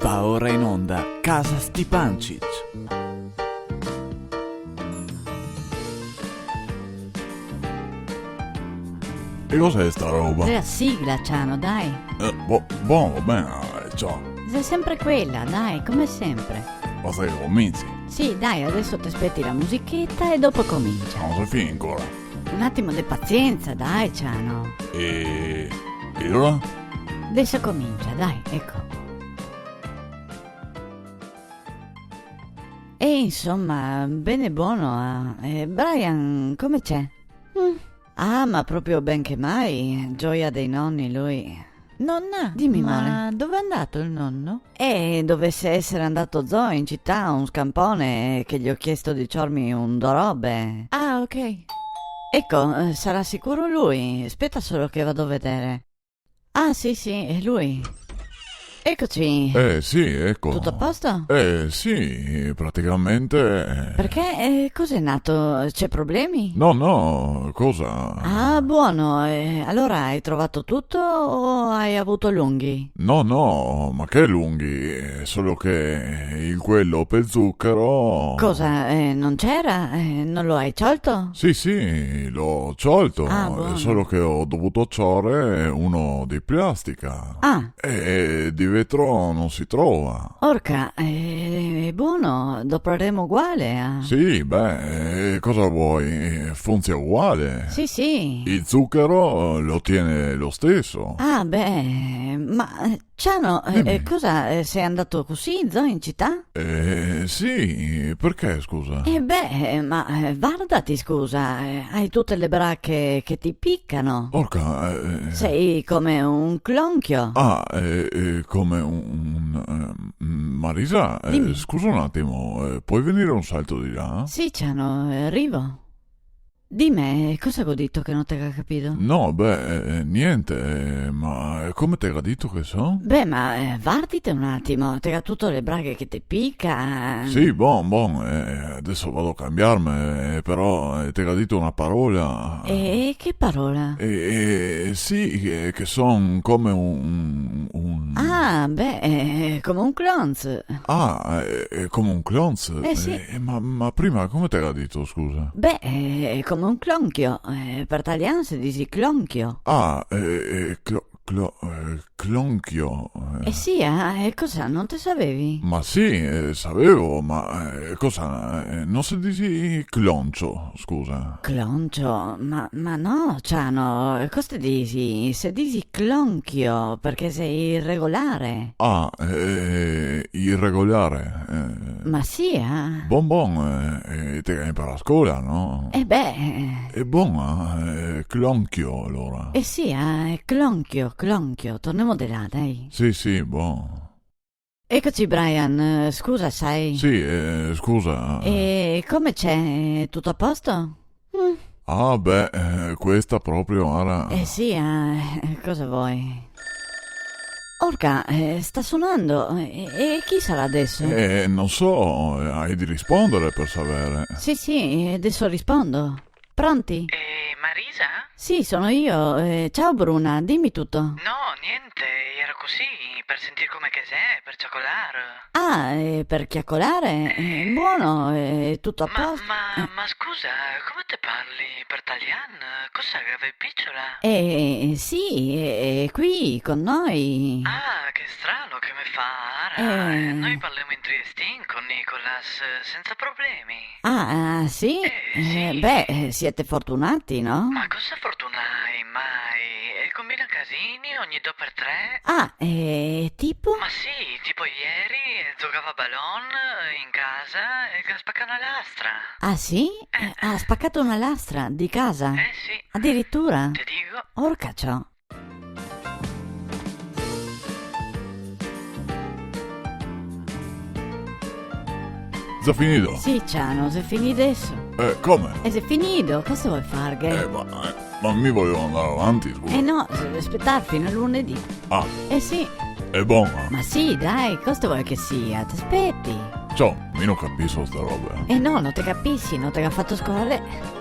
Va ora in onda Casa Stipancic. E cos'è sta roba? La sigla, Ciano, dai. Buono, va bene, ciao. Sei sempre quella, dai, come sempre. Ma sei cominci? Sì, dai, adesso ti aspetti la musichetta e dopo comincia. Non sei finito ancora. Un attimo di pazienza, dai, Ciano. E ora? Adesso comincia, dai, ecco. E insomma, bene buono. Brian, come c'è? Ah, ma proprio ben che mai. Gioia dei nonni, lui. Nonna, dimmi ma dove è andato il nonno? Dovesse essere andato Zoe in città, un scampone, che gli ho chiesto di ciormi un do robe. Ah, ok. Ecco, sarà sicuro lui. Aspetta solo che vado a vedere. Ah, sì, è lui. Eccoci. Sì, ecco. Tutto a posto? Sì, praticamente. Perché? Cos'è nato? C'è problemi? No, cosa? Ah, buono. Allora hai trovato tutto o hai avuto lunghi? No, ma che lunghi? È solo che quello per zucchero. Cosa? Non c'era? Non lo hai sciolto? Sì, l'ho sciolto. Ah, buono. È solo che ho dovuto ciore uno di plastica. Ah. E di vetro non si trova. Orca, è buono, dovremo uguale a... Sì, cosa vuoi? Funziona uguale. Sì. Il zucchero lo tiene lo stesso. Ah, ma Ciano, Dimmi. cosa, sei andato così, Zoe, in città? Sì, perché scusa? Ma guardati, scusa, hai tutte le bracche che ti piccano. Porca, Sei come un clonchio. come Marisa, Dimmi. scusa un attimo, puoi venire un salto di là? Sì, Ciano, arrivo. Dimmi, cosa ho detto che non te l'ho capito? No, niente, ma come te l'ha detto che so? Ma guardite un attimo, te ha tutte le braghe che ti picca. Sì, adesso vado a cambiarmi, però te l'ha detto una parola. E che parola? Sì, che son come un... Ah, come un clonz. come un clonz? Sì. Ma prima come te l'ha detto, scusa? Come un clonchio. Per italiano si dice clonchio. Clonchio. Sì, cosa, non te sapevi? Ma sì, sapevo, ma cosa? Non si dice cloncio, scusa. Cloncio? Ma no, Ciano, cosa dici? Se dici clonchio, perché sei irregolare. Irregolare. Ma sì, Te che impara a scuola, no? È buona, clonchio allora. Sì, clonchio, torniamo di là, dai. Sì, buono. Eccoci, Brian, scusa, sai? Sì, scusa. E come c'è? Tutto a posto? Questa proprio ora. Sì, cosa vuoi? Orca, sta suonando. E chi sarà adesso? Non so, hai di rispondere per sapere. Sì, adesso rispondo. Pronti? Marisa? Sì, sono io. Ciao Bruna, dimmi tutto. No, niente, era così, per sentire come che sei, per cioccolare. Per chiacchierare? Buono, tutto a posto? Ma scusa, come te parli per italiano? Cosa avevi picciola? Sì, è qui con noi. Ah, che strano che mi fa. Noi parliamo in triestin con Nicolas senza problemi. Ah, sì? Sì. Siete fortunati, no? Ma cosa fortunai mai? E combina casini ogni 2x3? Tipo? Ma sì, tipo ieri giocava a ballon in casa e che ha spaccato una lastra. Ah, sì? Ha spaccato una lastra di casa? Sì. Addirittura? Ti dico. Orca ciò. Già finito? Sì, Ciano, se finì adesso. Come? E se finito, cosa vuoi fare? Ma mi volevo andare avanti, scusa. No, devi aspettare fino a lunedì. Ah, Sì. è buona. Ma sì, dai, cosa vuoi che sia? Ti aspetti. Ciao, io non capisco sta roba. No, non te capisci, non te l'ha fatto scuola.